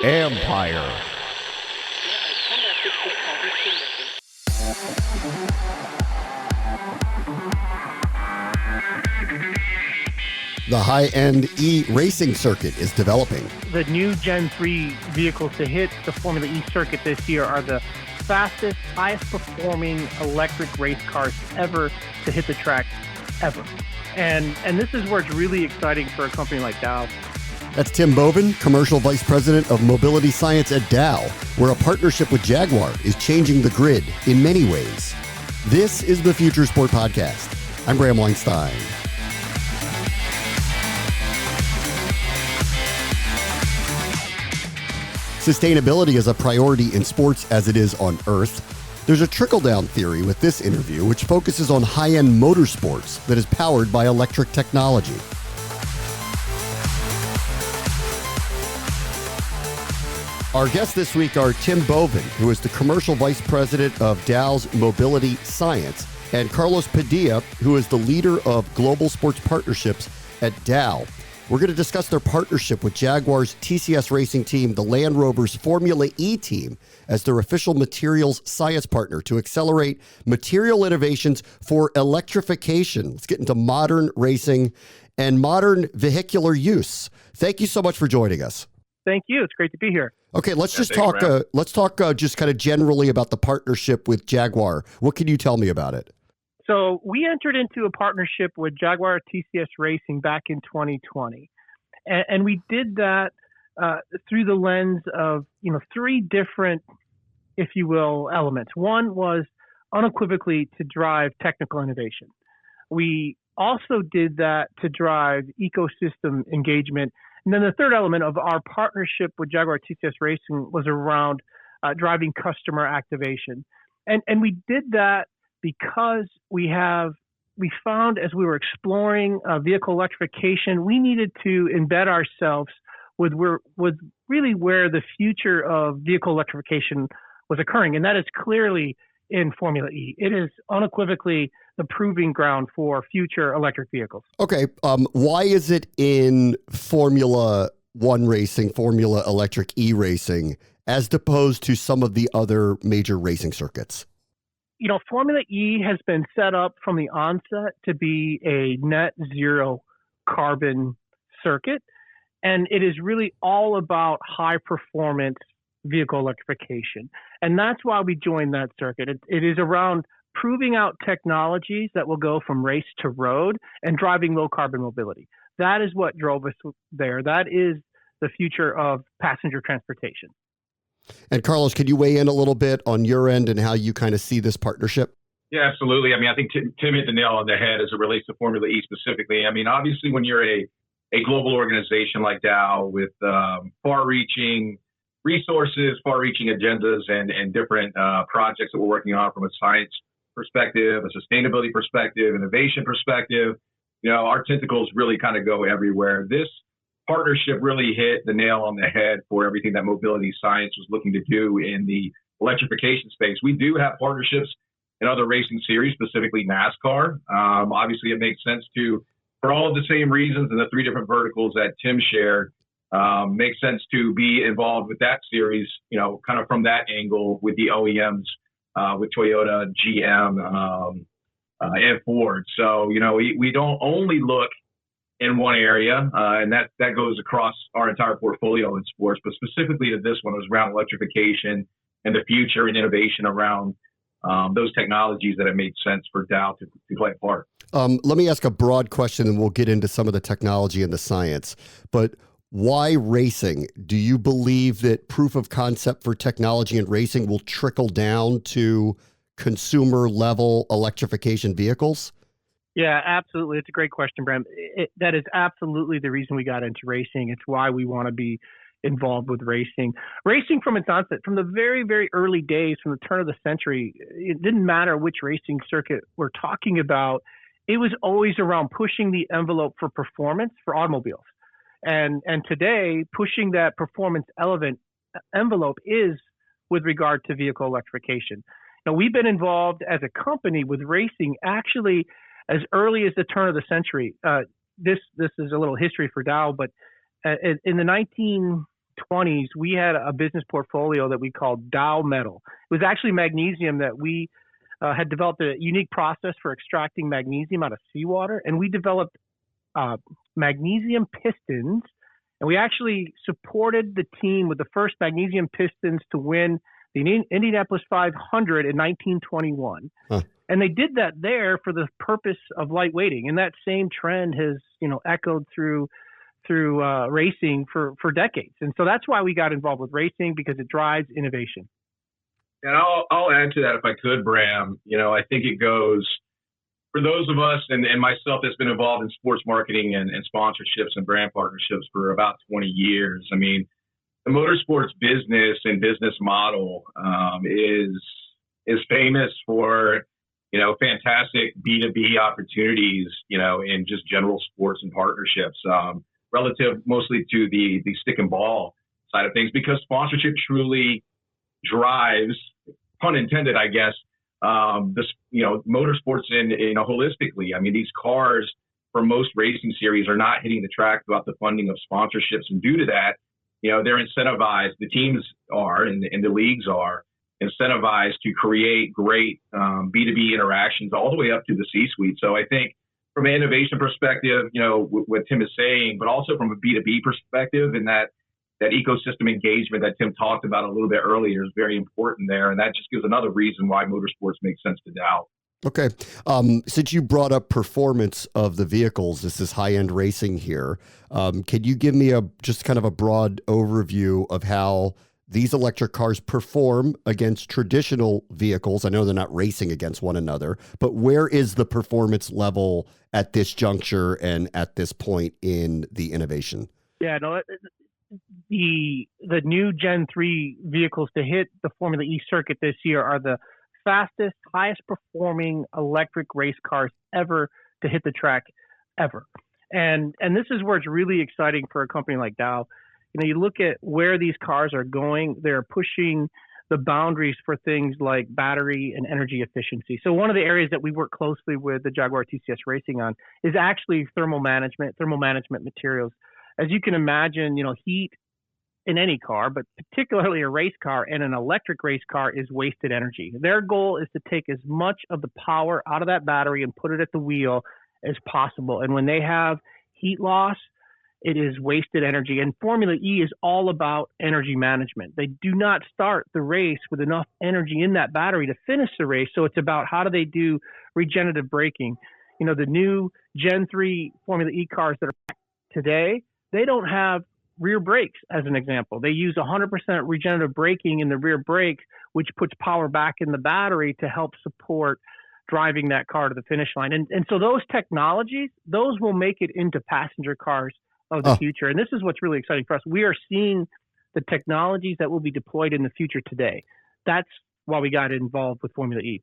Empire. The high-end E-racing circuit is developing. The new Gen 3 vehicles to hit the Formula E circuit this year are the fastest, highest-performing electric race cars ever to hit the track, ever. And this is where it's really exciting for a company like Dow. That's Tim Boven, Commercial Vice President of Mobility Science at Dow, where a partnership with Jaguar is changing the grid in many ways. This is the Future Sport Podcast. I'm Bram Weinstein. Sustainability is a priority in sports as it is on Earth. There's a trickle-down theory with this interview, which focuses on high-end motorsports that is powered by electric technology. Our guests this week are Tim Boven, who is the Commercial Vice President of Dow's Mobility Science, and Carlos Padilla, who is the leader of Global Sports Partnerships at Dow. We're going to discuss their partnership with Jaguar's TCS racing team, the Land Rover's Formula E team, as their official materials science partner to accelerate material innovations for electrification. Let's get into modern racing and modern vehicular use. Thank you so much for joining us. Thank you. It's great to be here. Okay, let's talk just kind of generally about the partnership with Jaguar. What can you tell me about it? So we entered into a partnership with Jaguar TCS Racing back in 2020. And we did that through the lens of, three different, if you will, elements. One was unequivocally to drive technical innovation. We also did that to drive ecosystem engagement. And then the third element of our partnership with Jaguar TCS Racing was around driving customer activation. And we did that because we found as we were exploring vehicle electrification, we needed to embed ourselves with really where the future of vehicle electrification was occurring. And that is clearly in Formula E. It is unequivocally the proving ground for future electric vehicles. Okay. Why is it in Formula One racing, Formula Electric E racing, as opposed to some of the other major racing circuits? Formula E has been set up from the onset to be a net zero carbon circuit, and it is really all about high performance vehicle electrification. And that's why we joined that circuit. It is around proving out technologies that will go from race to road and driving low carbon mobility. That is what drove us there. That is the future of passenger transportation. And Carlos, could you weigh in a little bit on your end and how you kind of see this partnership? Yeah, absolutely. I think Tim hit the nail on the head as it relates to Formula E specifically. Obviously, when you're a global organization like Dow with far-reaching resources, far-reaching agendas, and different projects that we're working on from a science perspective, a sustainability perspective, innovation perspective, our tentacles really kind of go everywhere. This partnership really hit the nail on the head for everything that mobility science was looking to do in the electrification space. We do have partnerships in other racing series, specifically NASCAR. Obviously, it makes sense for all of the same reasons and the three different verticals that Tim shared, makes sense to be involved with that series, kind of from that angle with the OEMs, with Toyota, GM, and Ford. So, we don't only look in one area, and that goes across our entire portfolio in sports, but specifically to this one, it was around electrification and the future and innovation around those technologies that it made sense for Dow to play a part. Let me ask a broad question, and we'll get into some of the technology and the science. But why racing? Do you believe that proof of concept for technology and racing will trickle down to consumer level electrification vehicles? Yeah, absolutely. It's a great question, Bram. That is absolutely the reason we got into racing. It's why we want to be involved with racing. Racing from its onset, from the very, very early days, from the turn of the century, it didn't matter which racing circuit we're talking about. It was always around pushing the envelope for performance for automobiles. And today, pushing that performance envelope is with regard to vehicle electrification. Now, we've been involved as a company with racing actually as early as the turn of the century. This is a little history for Dow, but In the 1920s, we had a business portfolio that we called Dow Metal. It was actually magnesium that we had developed a unique process for extracting magnesium out of seawater, and we developed magnesium pistons, and we actually supported the team with the first magnesium pistons to win the Indianapolis 500 in 1921. Huh. And they did that there for the purpose of lightweighting, and that same trend has echoed through racing for decades. And so that's why we got involved with racing, because it drives innovation. And I'll add to that if I could, Bram. I think it goes for those of us and myself that's been involved in sports marketing and sponsorships and brand partnerships for about 20 years. I mean, the motorsports business and business model is famous for fantastic B2B opportunities, in just general sports and partnerships, relative mostly to the stick and ball side of things, because sponsorship truly drives, pun intended, I guess, motorsports in holistically. I mean, these cars for most racing series are not hitting the track without the funding of sponsorships, and due to that, they're incentivized. The teams are, and the leagues are incentivized to create great B2B interactions all the way up to the C-suite. So I think from an innovation perspective, what Tim is saying, but also from a B2B perspective, and that ecosystem engagement that Tim talked about a little bit earlier is very important there. And that just gives another reason why motorsports makes sense to Dow. Okay. Since you brought up performance of the vehicles, this is high-end racing here. Can you give me just kind of a broad overview of how these electric cars perform against traditional vehicles? I know they're not racing against one another, but where is the performance level at this juncture and at this point in the innovation? Yeah, no, the new Gen 3 vehicles to hit the Formula E circuit this year are the fastest, highest performing electric race cars ever to hit the track ever. And this is where it's really exciting for a company like Dow. You look at where these cars are going, they're pushing the boundaries for things like battery and energy efficiency. So one of the areas that we work closely with the Jaguar TCS Racing on is actually thermal management materials. As you can imagine, heat in any car, but particularly a race car and an electric race car, is wasted energy. Their goal is to take as much of the power out of that battery and put it at the wheel as possible. And when they have heat loss, it is wasted energy. And Formula E is all about energy management. They do not start the race with enough energy in that battery to finish the race. So it's about how do they do regenerative braking. The new Gen 3 Formula E cars that are today, they don't have rear brakes, as an example. They use 100% regenerative braking in the rear brakes, which puts power back in the battery to help support driving that car to the finish line. And so those technologies, those will make it into passenger cars of the future. And this is what's really exciting for us. We are seeing the technologies that will be deployed in the future today. That's why we got involved with Formula E.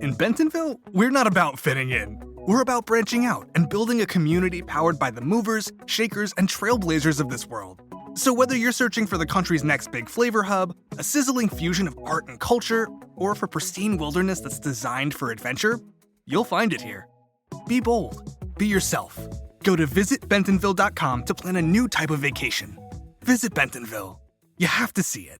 In Bentonville, we're not about fitting in. We're about branching out and building a community powered by the movers, shakers, and trailblazers of this world. So whether you're searching for the country's next big flavor hub, a sizzling fusion of art and culture, or for pristine wilderness that's designed for adventure, you'll find it here. Be bold. Be yourself. Go to visitbentonville.com to plan a new type of vacation. Visit Bentonville. You have to see it.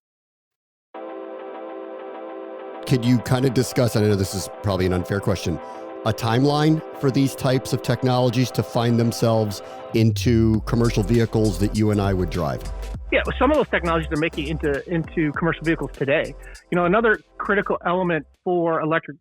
Could you kind of discuss, I know this is probably an unfair question, a timeline for these types of technologies to find themselves into commercial vehicles that you and I would drive? Yeah, some of those technologies are making into commercial vehicles today. Another critical element for electric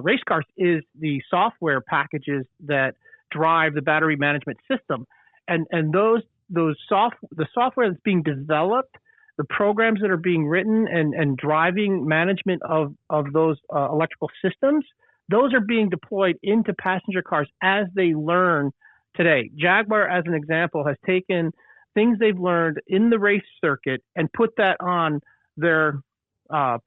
race cars is the software packages that drive the battery management system. And the software that's being developed, the programs that are being written and driving management of those electrical systems, those are being deployed into passenger cars as they learn today. Jaguar, as an example, has taken things they've learned in the race circuit and put that on their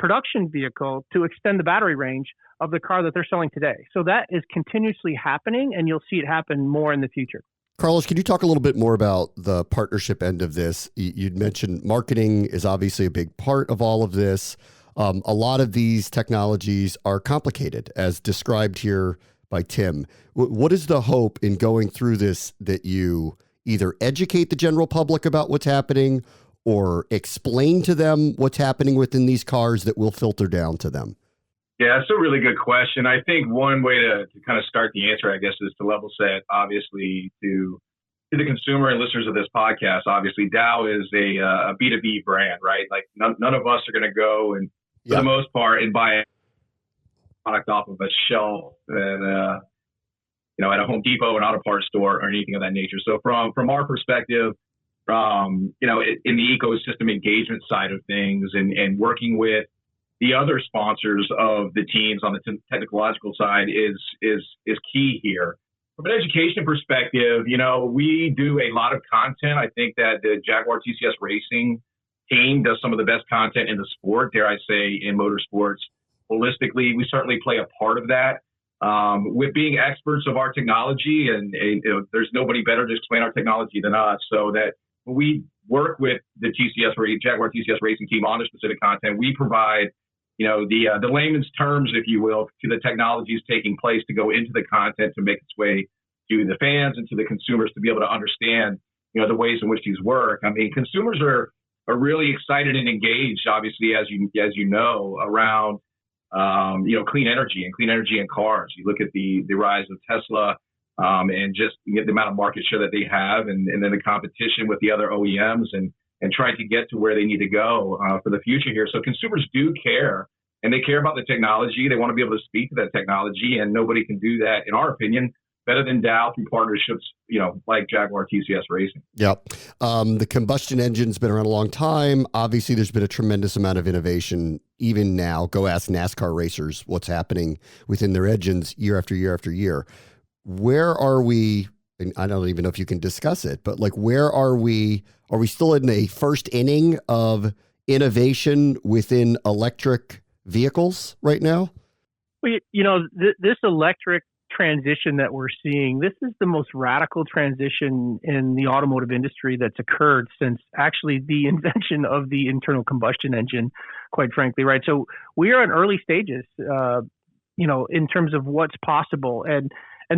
production vehicle to extend the battery range of the car that they're selling today. So that is continuously happening, and you'll see it happen more in the future. Carlos, can you talk a little bit more about the partnership end of this? You'd mentioned marketing is obviously a big part of all of this. A lot of these technologies are complicated, as described here by Tim. What is the hope in going through this that you either educate the general public about what's happening or explain to them what's happening within these cars that will filter down to them? Yeah, that's a really good question. I think one way to kind of start the answer, I guess, is to level set, obviously, to the consumer and listeners of this podcast. Obviously, Dow is a B2B brand, right? Like none of us are going to go and, for the most part, and buy a product off of a shelf and, at a Home Depot, an auto parts store, or anything of that nature. So from our perspective, in the ecosystem engagement side of things and working with the other sponsors of the teams on the technological side is key here. From an education perspective, we do a lot of content. I think that the Jaguar TCS Racing team does some of the best content in the sport, dare I say, in motorsports. Holistically, we certainly play a part of that. With being experts of our technology, and there's nobody better to explain our technology than us, so that when we work with the Jaguar TCS Racing team on the specific content, we provide the layman's terms, if you will, to the technologies taking place to go into the content to make its way to the fans and to the consumers to be able to understand, the ways in which these work. I mean, consumers are really excited and engaged, obviously, as you know, around, clean energy in cars. You look at the rise of Tesla, and just the amount of market share that they have, and then the competition with the other OEMs and trying to get to where they need to go for the future here. So consumers do care, and they care about the technology. They want to be able to speak to that technology, and nobody can do that, in our opinion, better than Dow through partnerships, like Jaguar TCS Racing. Yep. The combustion engine's been around a long time. Obviously, there's been a tremendous amount of innovation. Even now, go ask NASCAR racers what's happening within their engines year after year after year. Where are we? And I don't even know if you can discuss it, but where are we? Are we still in a first inning of innovation within electric vehicles right now? Well, this electric transition that we're seeing, this is the most radical transition in the automotive industry that's occurred since actually the invention of the internal combustion engine, quite frankly, right? So we are in early stages, in terms of what's possible. And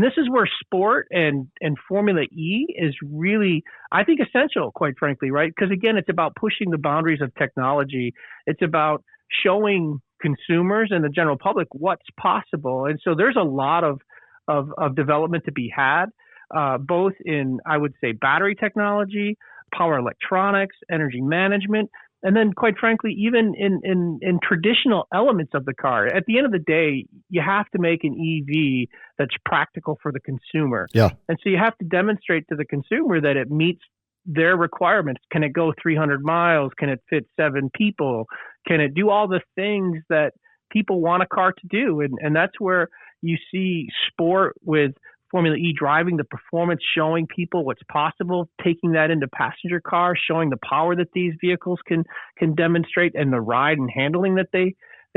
this is where sport and Formula E is really, I think, essential, quite frankly, right? Because again, it's about pushing the boundaries of technology. It's about showing consumers and the general public what's possible. And so there's a lot of development to be had, both in, I would say, battery technology, power electronics, energy management, and then, quite frankly, even in traditional elements of the car. At the end of the day, you have to make an EV that's practical for the consumer. Yeah. And so you have to demonstrate to the consumer that it meets their requirements. Can it go 300 miles? Can it fit 7 people? Can it do all the things that people want a car to do? And that's where you see sport with Formula E driving the performance, showing people what's possible, taking that into passenger cars, showing the power that these vehicles can demonstrate, and the ride and handling that they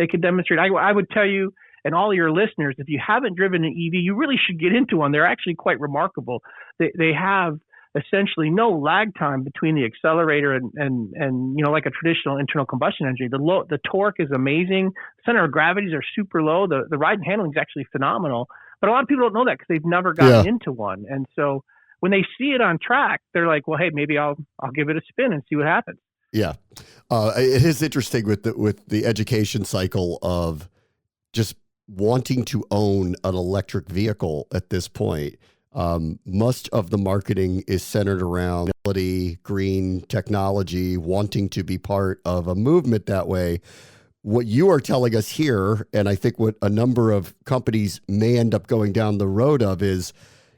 can demonstrate. I would tell you, and all your listeners, if you haven't driven an EV, you really should get into one. They're actually quite remarkable. They have essentially no lag time between the accelerator and like a traditional internal combustion engine. The torque is amazing. Center of gravities are super low. The ride and handling is actually phenomenal. But a lot of people don't know that because they've never gotten into one. And so when they see it on track, they're like, well, hey, maybe I'll give it a spin and see what happens. Yeah. It is interesting with the education cycle of just wanting to own an electric vehicle at this point. Much of the marketing is centered around green technology, wanting to be part of a movement that way. What you are telling us here, and I think what a number of companies may end up going down the road of, is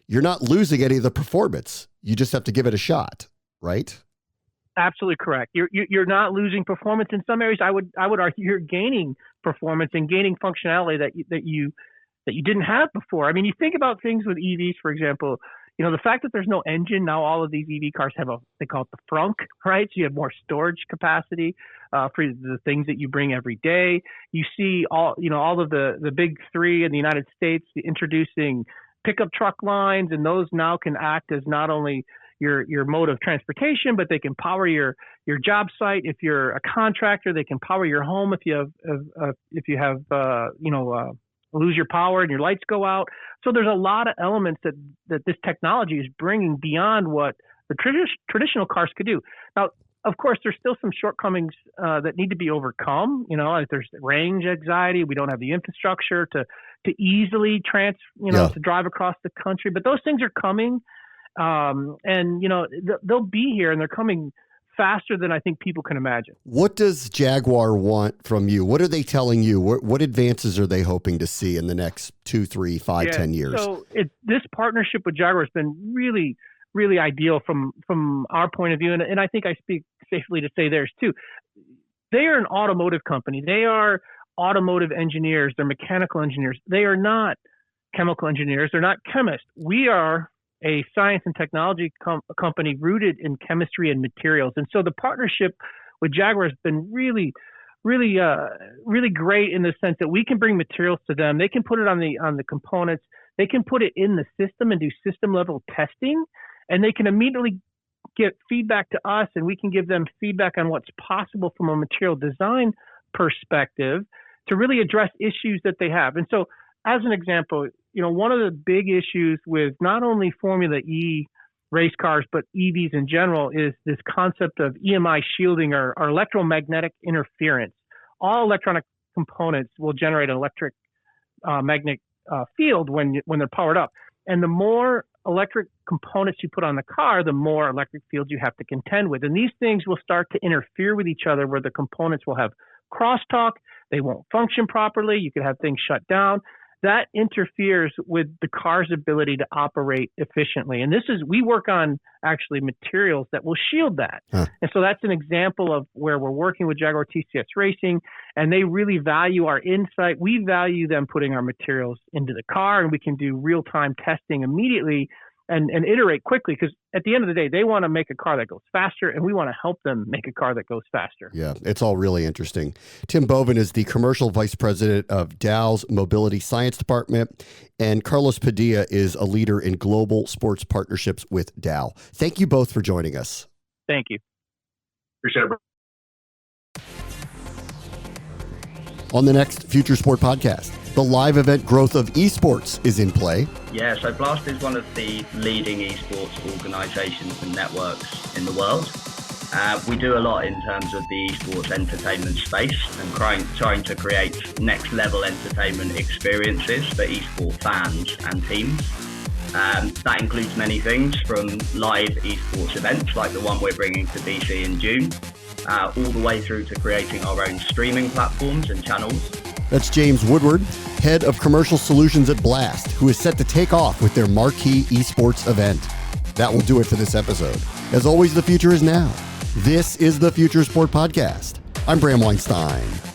you're not losing any of the performance. You just have to give it a shot, right? Absolutely correct. You're not losing performance. In some areas, I would argue you're gaining performance and gaining functionality that you didn't have before. I mean, you think about things with EVs, for example. The fact that there's no engine, now all of these EV cars have they call it the frunk, right? So you have more storage capacity for the things that you bring every day. You see all of the big three in the United States introducing pickup truck lines, and those now can act as not only your mode of transportation, but they can power your job site. If you're a contractor, they can power your home if you lose your power and your lights go out. So there's a lot of elements that this technology is bringing beyond what the traditional cars could do. Now, of course, there's still some shortcomings that need to be overcome. There's range anxiety. We don't have the infrastructure to easily to drive across the country. But those things are coming, and they'll be here, and they're coming faster than I think people can imagine. What does Jaguar want from you? What are they telling you? What advances are they hoping to see in the next 2, 3, 5, 10 years? So this partnership with Jaguar has been really, really ideal from our point of view, and I think I speak safely to say theirs too. They are an automotive company. They are automotive engineers. They're mechanical engineers. They are not chemical engineers. They're not chemists. We are a science and technology company rooted in chemistry and materials. And so the partnership with Jaguar has been really, really, really great in the sense that we can bring materials to them. They can put it on the components. They can put it in the system and do system level testing, and they can immediately get feedback to us, and we can give them feedback on what's possible from a material design perspective to really address issues that they have. And so, as an example, one of the big issues with not only Formula E race cars, but EVs in general, is this concept of EMI shielding or electromagnetic interference. All electronic components will generate an electric magnetic field when they're powered up. And the more electric components you put on the car, the more electric fields you have to contend with. And these things will start to interfere with each other, where the components will have crosstalk. They won't function properly. You could have things shut down. That interferes with the car's ability to operate efficiently. And we work on actually materials that will shield that. And so that's an example of where we're working with Jaguar TCS Racing, and they really value our insight. We value them putting our materials into the car, and we can do real-time testing immediately and iterate quickly, because at the end of the day, they want to make a car that goes faster, and we want to help them make a car that goes faster. Yeah, it's all really interesting. Tim Boven is the Commercial Vice President of Dow's Mobility Science Department, and Carlos Padilla is a leader in global sports partnerships with Dow. Thank you both for joining us. Thank you. Appreciate it. On the next Future Sport podcast, the live event growth of esports is in play. Yeah, so Blast is one of the leading esports organisations and networks in the world. We do a lot in terms of the esports entertainment space and trying to create next level entertainment experiences for esport fans and teams. That includes many things, from live esports events like the one we're bringing to DC in June, all the way through to creating our own streaming platforms and channels. That's James Woodward, head of commercial solutions at Blast, who is set to take off with their marquee esports event. That will do it for this episode. As always, the future is now. This is the Future Sport Podcast. I'm Bram Weinstein.